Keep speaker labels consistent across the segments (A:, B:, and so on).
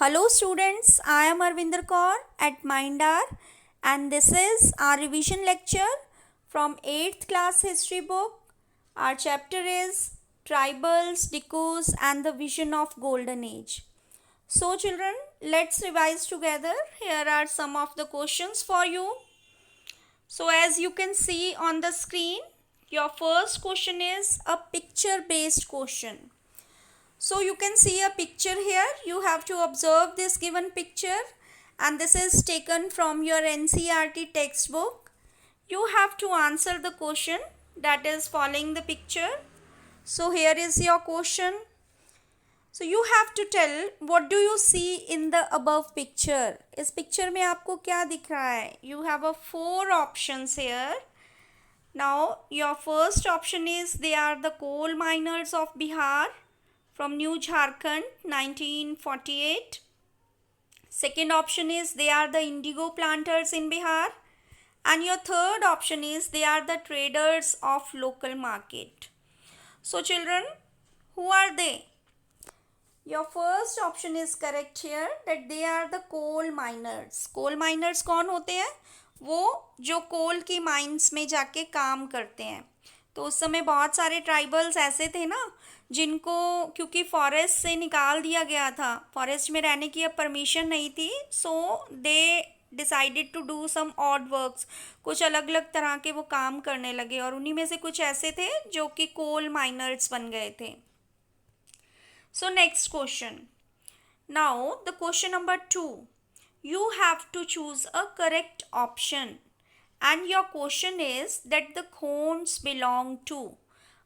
A: Hello students, I am Arvinder Kaur at Mindar and this is our revision lecture from 8th class history book. Our chapter is Tribals, Decus and the Vision of Golden Age. So children, let's revise together. Here are some of the questions for you. So as you can see on the screen, your first question is a picture based question. So you can see a picture here. You have to observe this given picture and this is taken from your NCERT textbook. You have to answer the question that is following the picture. So here is your question. So you have to tell what do you see in the above picture. इस picture में आपको क्या दिख रहा है? You have a 4 options here. Now your first option is they are the coal miners of Bihar from New Jharkhand 1948. Second option is they are the indigo planters in Bihar. And your third option is they are the traders of local market. So children, who are they? Your first option is correct here that they are the coal miners. Coal miners कौन होते हैं? वो जो कोल की mines में जाके काम करते हैं. तो उस समय बहुत सारे ट्राइबल्स ऐसे थे ना जिनको क्योंकि फॉरेस्ट से निकाल दिया गया था, फॉरेस्ट में रहने की अब परमिशन नहीं थी, so they decided to do some odd works. कुछ अलग अलग तरह के वो काम करने लगे और उन्हीं में से कुछ ऐसे थे जो कि कोल माइनर्स बन गए थे. So next question. Now the question number 2. You have to choose a correct option and your question is that the Khonds belong to.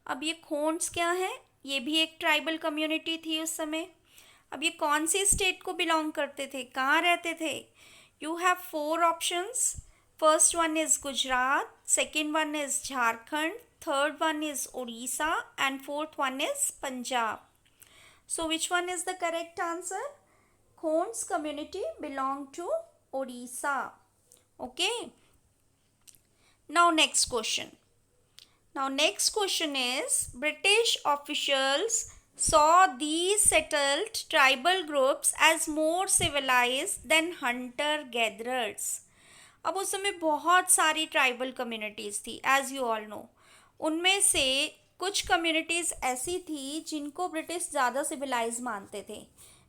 A: अब ये खोन्स क्या है? ये भी एक ट्राइबल कम्युनिटी थी उस समय. अब ये कौन सी स्टेट को बिलोंग करते थे, कहाँ रहते थे? You have 4 options. First one is Gujarat, second one is Jharkhand, third one is Odisha and fourth one is Punjab. So which one is the correct answer? Khonds community belong to Odisha. Okay. Now next question. Now next question is British officials saw these settled tribal groups as more civilized than hunter-gatherers. अब उस समय बहुत सारी tribal communities थी as you all know. उनमें से कुछ communities ऐसी थी जिनको ब्रिटिश ज़्यादा सिविलाइज मानते थे.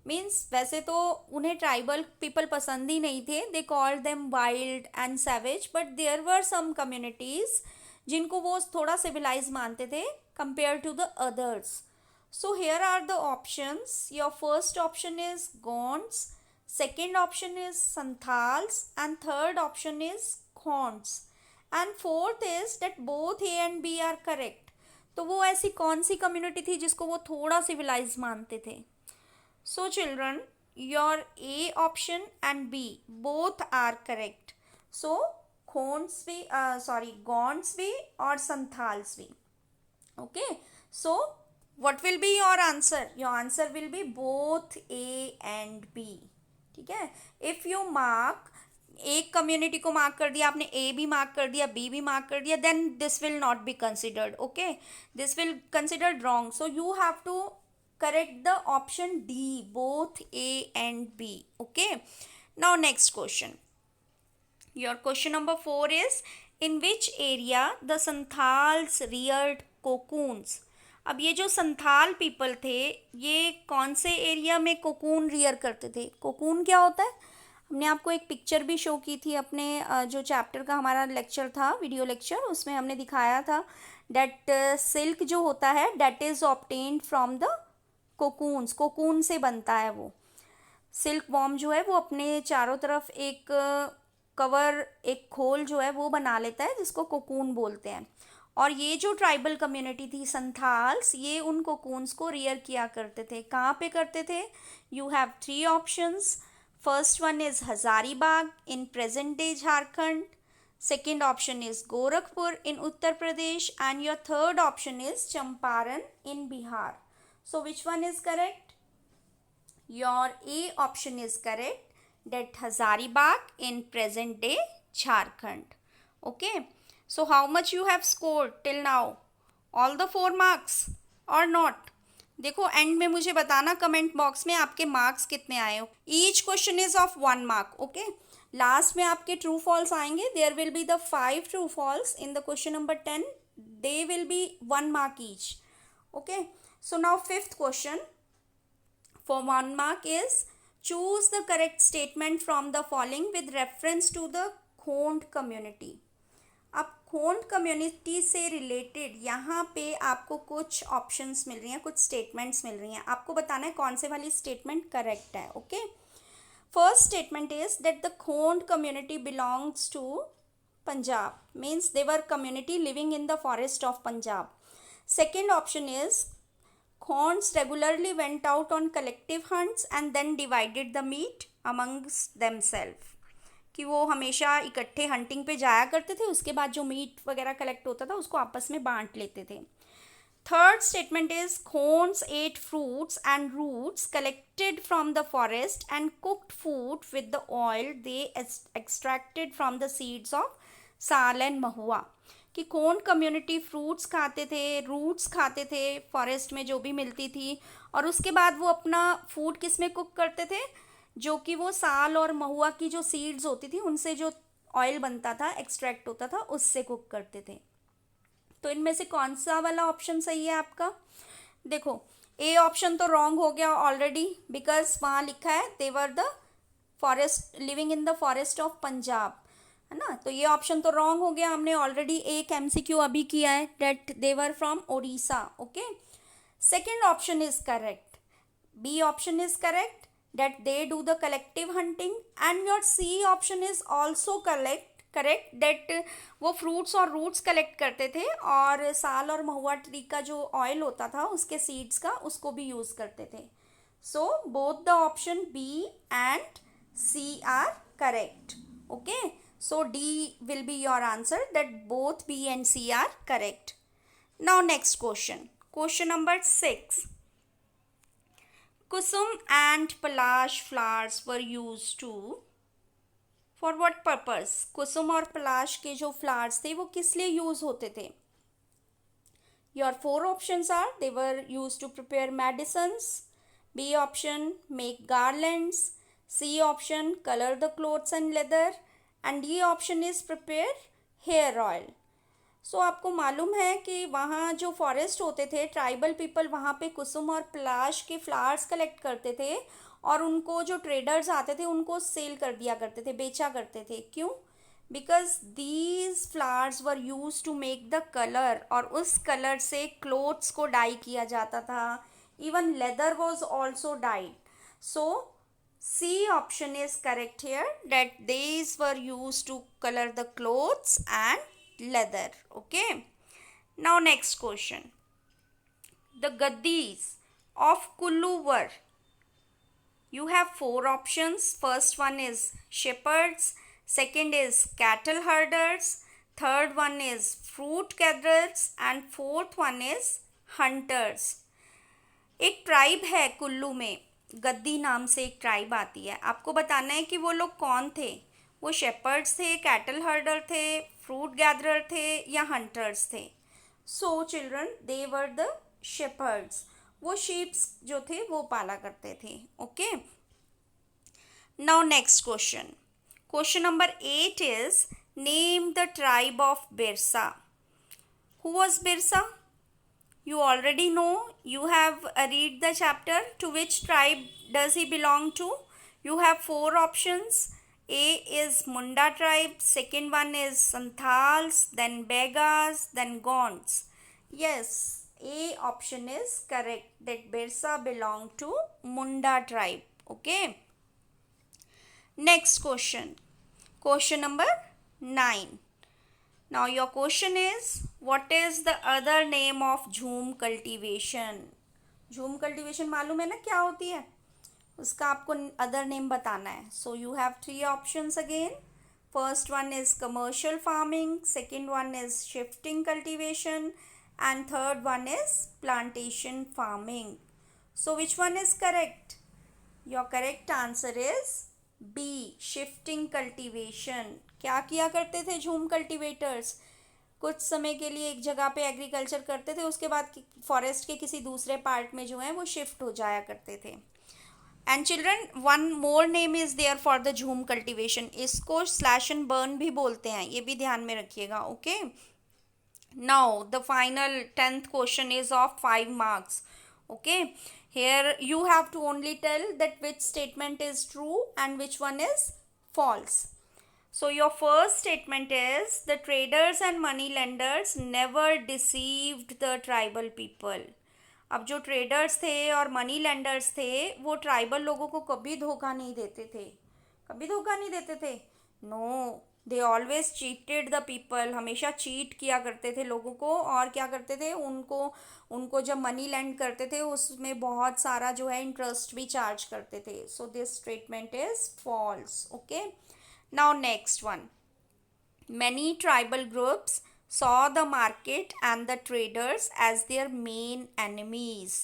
A: मीन्स वैसे तो उन्हें ट्राइबल पीपल पसंद ही नहीं थे. They called them wild and savage, but there were some communities जिनको वो थोड़ा सिविलाइज मानते थे compare to the others. So here are the options. Your first option is Gonds, second option is Santhals and third option is Khonds and fourth is that both A and B are correct. तो वो ऐसी कौन सी community थी जिसको वो थोड़ा civilise मानते थे? So children, your A option and B both are correct. So Khonds भी Gonds भी और Santhals भी. Okay, so what will be your answer? Your answer will be both A and B. ठीक है. इफ यू मार्क, एक community को mark कर दिया आपने, ए भी मार्क कर दिया, बी भी मार्क कर दिया, then this will not be considered. Okay, this will considered wrong. So you have to correct the option D, both A and B. Okay. Now next question. Your question number 4 is in which area the Santhals reared cocoons. अब ये जो Santhal people थे ये कौन से area में cocoon rear करते थे? कोकून क्या होता है? हमने आपको एक पिक्चर भी शो की थी अपने जो चैप्टर का हमारा लेक्चर था, वीडियो लेक्चर, उसमें हमने दिखाया था डेट सिल्क जो होता है that is obtained from the cocoons. Cocoon से बनता है वो. सिल्क वॉर्म जो है वो अपने चारों तरफ एक कवर, एक खोल जो है वो बना लेता है जिसको कोकून बोलते हैं. और ये जो ट्राइबल कम्युनिटी थी संथाल्स, ये उन कोकून्स को रियर किया करते थे. कहाँ पे करते थे? You have 3 options. First one is Hazaribagh in present day Jharkhand, second option is Gorakhpur in Uttar Pradesh and your third option is Champaran in Bihar. So which one is correct? Your A option is correct, that Hazaribagh in present day Jharkhand. Okay. So how much you have scored till now? All the 4 marks or not? देखो and में मुझे बताना comment box में आपके marks कितने आए हो. Each question is of 1 mark. Okay, last में आपके ट्रू फॉल्स आएंगे. There will be the 5 true false in the question number 10. They will be 1 mark each. Okay, so now fifth question for 1 mark is choose the correct statement from the following with reference to the Khond community. अब Khond community से related यहाँ पे आपको कुछ options मिल रही हैं, कुछ statements मिल रही हैं. आपको बताना है कौन से वाली स्टेटमेंट करेक्ट है. Okay, first statement is that the Khond community belongs to Punjab, means they were community living in the forest of Punjab. Second option is Khons regularly went out on collective hunts and then divided the meat amongst themselves. कि वो हमेशा इकट्ठे hunting पे जाया करते थे, उसके बाद जो मीट वगैरह कलेक्ट होता था उसको आपस में बांट लेते थे. Third statement is Khons ate fruits and roots collected from the forest and cooked food with the oil they extracted from the seeds of साल एंड महुआ. कि खोंड कम्युनिटी फ्रूट्स खाते थे, रूट्स खाते थे फॉरेस्ट में जो भी मिलती थी, और उसके बाद वो अपना फूड किस में कुक करते थे, जो कि वो साल और महुआ की जो सीड्स होती थी उनसे जो ऑयल बनता था, एक्सट्रैक्ट होता था, उससे कुक करते थे. तो इनमें से कौन सा वाला ऑप्शन सही है आपका? देखो ए ऑप्शन तो रॉन्ग हो गया ऑलरेडी, बिकॉज वहाँ लिखा है they were the forest living in the forest of Punjab, है ना. तो ये ऑप्शन तो रॉन्ग हो गया. हमने ऑलरेडी एक एमसीक्यू अभी किया है that they were from Odisha. Okay, second option is correct. B option is correct that they do the collective hunting, and your C option is also correct that वो fruits और roots collect करते थे और साल और महुआ ट्री का जो oil होता था उसके सीड्स का, उसको भी यूज करते थे. So both the option B and C are correct. Okay, so D will be your answer, that both B and C are correct. Now next question. Question number 6. Kusum and Palash flowers were used to for what purpose? कुसुम और पलाश के जो flowers थे वो किस लिए use होते थे? Your 4 options are they were used to prepare medicines, B option make garlands, C option color the clothes and leather, and the option is prepare hair oil. So आपको मालूम है कि वहाँ जो फॉरेस्ट होते थे, ट्राइबल पीपल वहाँ पे कुसुम और पलाश के फ्लावर्स कलेक्ट करते थे और उनको जो ट्रेडर्स आते थे उनको सेल कर दिया करते थे, बेचा करते थे. क्यों? Because these flowers were use to make the colour, और उस कलर से क्लोथ्स को डाई किया जाता था. Even leather was also died. So C option is correct here, that these were used to color the clothes and leather. Okay, now next question. The Gaddis of Kullu were, you have 4 options. First one is shepherds, second is cattle herders, third one is fruit gatherers, and fourth one is hunters. एक tribe है कुल्लू में, गद्दी नाम से एक tribe आती है. आपको बताना है कि वो लोग कौन थे. वो शेपर्ड्स थे, कैटल हर्डर थे, फ्रूट गैदरर थे या हंटर्स थे. So children they were the shepherds. वो शीप्स जो थे वो पाला करते थे. Okay, now next question. Question number 8 is name the tribe of Birsa. Who was Birsa? You already know, you have read the chapter. To which tribe does he belong to? You have 4 options. A is Munda tribe, second one is Santhals, then Begas, then Gonds. Yes, A option is correct, that Birsa belong to Munda tribe. Okay, next question. Question number 9. Now your question is, what is the other name of झूम cultivation? झूम cultivation मालूम है ना क्या होती है, उसका आपको अदर नेम बताना है. So you have 3 options again. First one is commercial farming, second one is shifting cultivation, and third one is plantation farming. So which one is correct? Your correct answer is B, shifting cultivation. क्या किया करते थे झूम cultivators? कुछ समय के लिए एक जगह पे एग्रीकल्चर करते थे, उसके बाद फॉरेस्ट के किसी दूसरे पार्ट में जो है वो शिफ्ट हो जाया करते थे. And children, one more name is there for the jhum cultivation. इसको स्लैश एंड बर्न भी बोलते हैं, ये भी ध्यान में रखिएगा. Okay, now the final 10th question is of 5 marks. Okay, here you have to only tell that which statement is true and which one is false. So your first statement is the traders and money lenders never deceived the tribal people. अब जो traders थे और money lenders थे वो tribal लोगों को कभी धोखा नहीं देते थे. कभी धोखा नहीं देते थे. No, they always cheated the people. हमेशा चीट किया करते थे लोगों को. और क्या करते थे, उनको जब मनी लेंड करते थे उसमें बहुत सारा जो है इंटरेस्ट भी चार्ज करते थे. So this statement is false. Okay, now next one. Many tribal groups saw the market and the traders as their main enemies.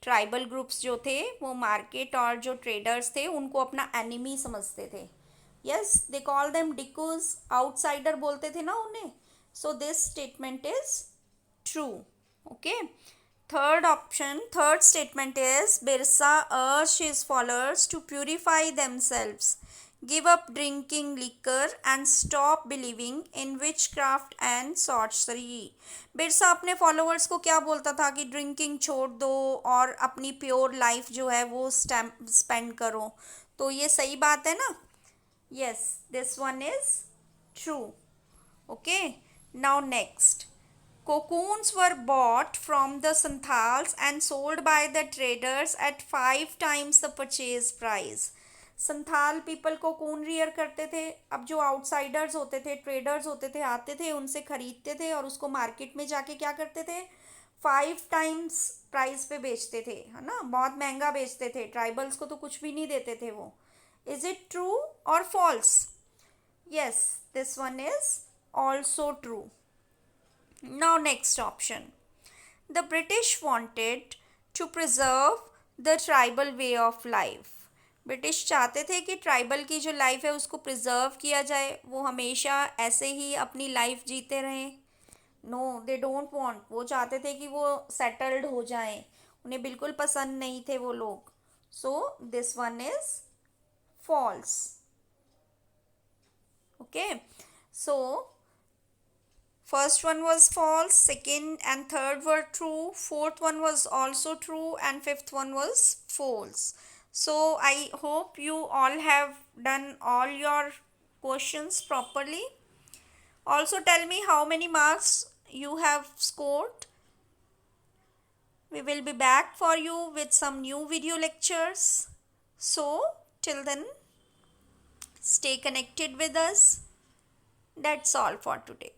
A: Tribal groups जो थे वो मार्केट और जो ट्रेडर्स थे उनको अपना एनिमी समझते थे. Yes, they call them dikus. Outsider बोलते थे ना उन्हें. So this statement is true. Okay, third statement is Birsa urged his followers to purify themselves, give up drinking liquor and stop believing in witchcraft and sorcery. Birsa अपने followers को क्या बोलता था कि ड्रिंकिंग छोड़ दो और अपनी प्योर लाइफ जो है वो स्पेंड करो. तो ये सही बात है ना. Yes, this one is true. Okay, now next. Cocoons were bought from the Santhals and sold by the traders at 5 times the purchase price. Santhal people cocoon rear करते थे. अब जो आउटसाइडर्स होते थे, ट्रेडर्स होते थे, आते थे, उनसे खरीदते थे और उसको मार्केट में जाके क्या करते थे, 5 times प्राइस पे बेचते थे, है ना. बहुत महंगा बेचते थे. ट्राइबल्स को तो कुछ भी नहीं देते थे वो. इज इट ट्रू और false? Yes, this one is also true. Now next option. The British wanted to preserve the tribal way of life. British चाहते थे कि ट्राइबल की जो लाइफ है उसको प्रिजर्व किया जाए, वो हमेशा ऐसे ही अपनी लाइफ जीते रहें. No, they don't want. वो चाहते थे कि वो सेटल्ड हो जाएं. उन्हें बिल्कुल पसंद नहीं थे वो लोग. So this one is false. Okay, so first one was false, second and third were true, fourth one was also true, and fifth one was false. So I hope you all have done all your questions properly. Also tell me how many marks you have scored. We will be back for you with some new video lectures. So till then, stay connected with us. That's all for today.